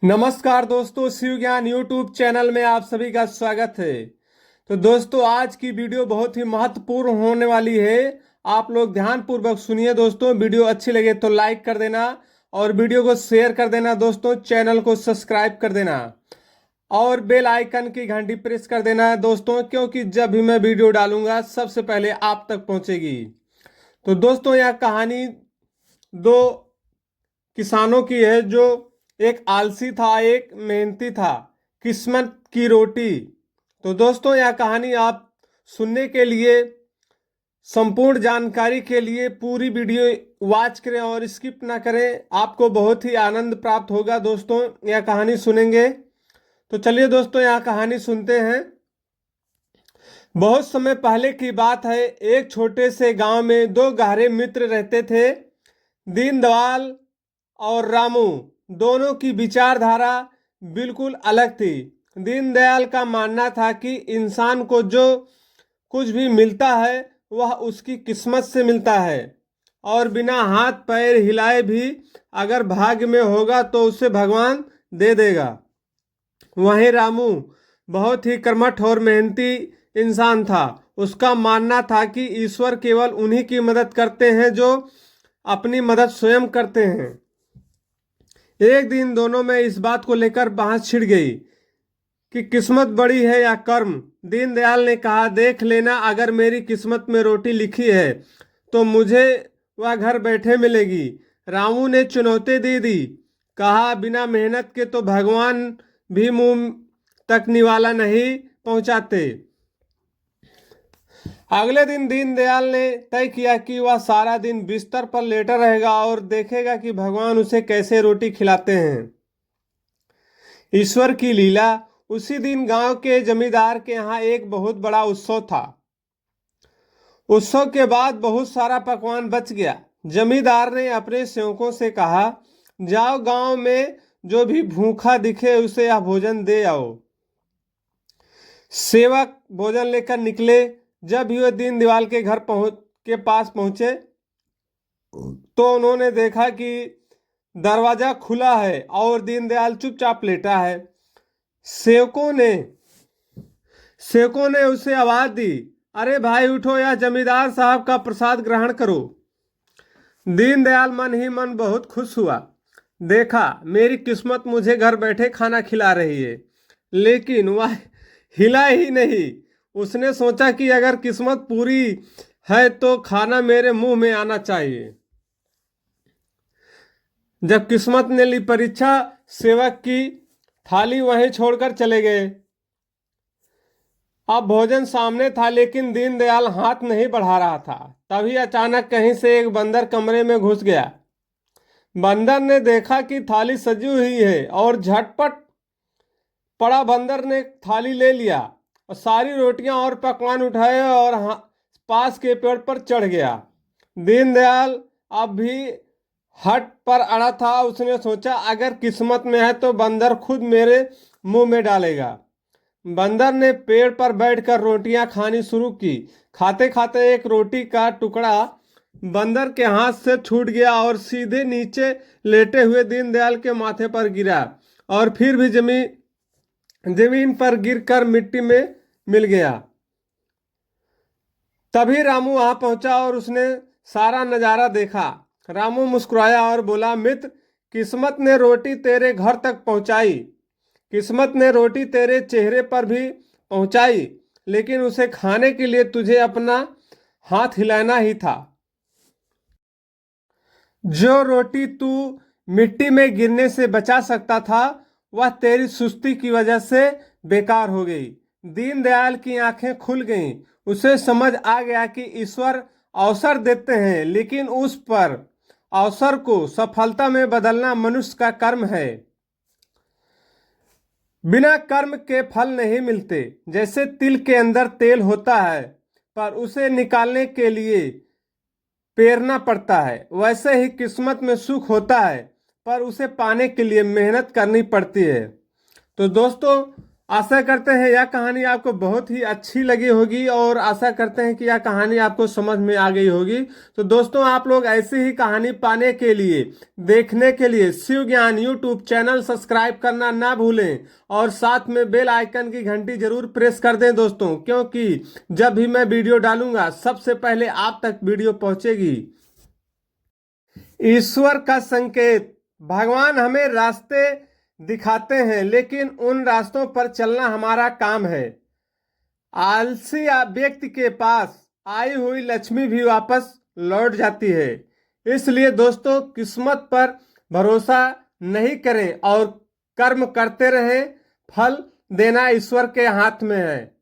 नमस्कार दोस्तों, शिव ज्ञान यूट्यूब चैनल में आप सभी का स्वागत है। तो दोस्तों, आज की वीडियो बहुत ही महत्वपूर्ण होने वाली है। आप लोग ध्यानपूर्वक सुनिए दोस्तों। वीडियो अच्छी लगे तो लाइक कर देना और वीडियो को शेयर कर देना दोस्तों। चैनल को सब्सक्राइब कर देना और बेल आइकन की घंटी प्रेस कर देना दोस्तों, क्योंकि जब भी मैं वीडियो डालूंगा सबसे पहले आप तक पहुंचेगी। तो दोस्तों, यह कहानी दो किसानों की है, जो एक आलसी था, एक मेहनती था। किस्मत की रोटी। तो दोस्तों, यह कहानी आप सुनने के लिए, संपूर्ण जानकारी के लिए पूरी वीडियो वॉच करें और स्किप ना करें। आपको बहुत ही आनंद प्राप्त होगा दोस्तों, यह कहानी सुनेंगे। तो चलिए दोस्तों, यह कहानी सुनते हैं। बहुत समय पहले की बात है। एक छोटे से गांव में दो गहरे मित्र रहते थे, दीनदयाल और रामू। दोनों की विचारधारा बिल्कुल अलग थी। दीनदयाल का मानना था कि इंसान को जो कुछ भी मिलता है वह उसकी किस्मत से मिलता है और बिना हाथ पैर हिलाए भी अगर भाग्य में होगा तो उसे भगवान दे देगा। वहीं रामू बहुत ही कर्मठ और मेहनती इंसान था। उसका मानना था कि ईश्वर केवल उन्हीं की मदद करते हैं जो अपनी मदद स्वयं करते हैं। एक दिन दोनों में इस बात को लेकर बहस छिड़ गई कि किस्मत बड़ी है या कर्म। दीनदयाल ने कहा, देख लेना, अगर मेरी किस्मत में रोटी लिखी है तो मुझे वह घर बैठे मिलेगी। रामू ने चुनौती दे दी, कहा, बिना मेहनत के तो भगवान भी मुंह तक निवाला नहीं पहुंचाते। अगले दिन दीनदयाल ने तय किया कि वह सारा दिन बिस्तर पर लेटा रहेगा और देखेगा कि भगवान उसे कैसे रोटी खिलाते हैं। ईश्वर की लीला। उसी दिन गांव के जमींदार के यहाँ एक बहुत बड़ा उत्सव था। उत्सव के बाद बहुत सारा पकवान बच गया। जमींदार ने अपने सेवकों से कहा, जाओ गांव में जो भी भूखा दिखे उसे यह भोजन दे आओ। सेवक भोजन लेकर निकले। जब वे दीनदयाल के घर के पास पहुंचे तो उन्होंने देखा कि दरवाजा खुला है और दीनदयाल चुपचाप लेटा है। सेवकों ने उसे आवाज दी, अरे भाई उठो, यह जमींदार साहब का प्रसाद ग्रहण करो। दीनदयाल मन ही मन बहुत खुश हुआ। देखा, मेरी किस्मत मुझे घर बैठे खाना खिला रही है। लेकिन वह हिला ही नहीं। उसने सोचा कि अगर किस्मत पूरी है तो खाना मेरे मुंह में आना चाहिए। जब किस्मत ने ली परीक्षा, सेवक की थाली वहीं छोड़कर चले गए। अब भोजन सामने था, लेकिन दीनदयाल हाथ नहीं बढ़ा रहा था। तभी अचानक कहीं से एक बंदर कमरे में घुस गया। बंदर ने देखा कि थाली सजी हुई है और झटपट पड़ा बंदर ने थाली ले लिया और सारी रोटियां और पकवान उठाए और पास के पेड़ पर चढ़ गया। दीनदयाल अब भी हट पर अड़ा था। उसने सोचा, अगर किस्मत में है तो बंदर खुद मेरे मुंह में डालेगा। बंदर ने पेड़ पर बैठकर रोटियां खानी शुरू की। खाते खाते एक रोटी का टुकड़ा बंदर के हाथ से छूट गया और सीधे नीचे लेटे हुए दीनदयाल के माथे पर गिरा और फिर भी जमीन पर गिरकर मिट्टी में मिल गया। तभी रामू वहां पहुंचा और उसने सारा नजारा देखा। रामू मुस्कुराया और बोला, मित्र, किस्मत ने रोटी तेरे घर तक पहुंचाई। किस्मत ने रोटी तेरे चेहरे पर भी पहुंचाई, लेकिन उसे खाने के लिए तुझे अपना हाथ हिलाना ही था। जो रोटी तू मिट्टी में गिरने से बचा सकता था वह तेरी सुस्ती की वजह से बेकार हो गई। दीनदयाल की आंखें खुल गईं। उसे समझ आ गया कि ईश्वर अवसर देते हैं, लेकिन उस पर अवसर को सफलता में बदलना मनुष्य का कर्म है। बिना कर्म के फल नहीं मिलते। जैसे तिल के अंदर तेल होता है पर उसे निकालने के लिए पेरना पड़ता है, वैसे ही किस्मत में सुख होता है पर उसे पाने के लिए मेहनत करनी पड़ती है। तो दोस्तों, आशा करते हैं यह कहानी आपको बहुत ही अच्छी लगी होगी और आशा करते हैं कि यह कहानी आपको समझ में आ गई होगी। तो दोस्तों, आप लोग ऐसी ही कहानी पाने के लिए, देखने के लिए शिव ज्ञान यूट्यूब चैनल सब्सक्राइब करना ना भूलें और साथ में बेल आइकन की घंटी जरूर प्रेस कर दें दोस्तों, क्योंकि जब भी मैं वीडियो डालूंगा सबसे पहले आप तक वीडियो पहुंचेगी। ईश्वर का संकेत। भगवान हमें रास्ते दिखाते हैं, लेकिन उन रास्तों पर चलना हमारा काम है। आलसी व्यक्ति के पास आई हुई लक्ष्मी भी वापस लौट जाती है। इसलिए दोस्तों, किस्मत पर भरोसा नहीं करें और कर्म करते रहें। फल देना ईश्वर के हाथ में है।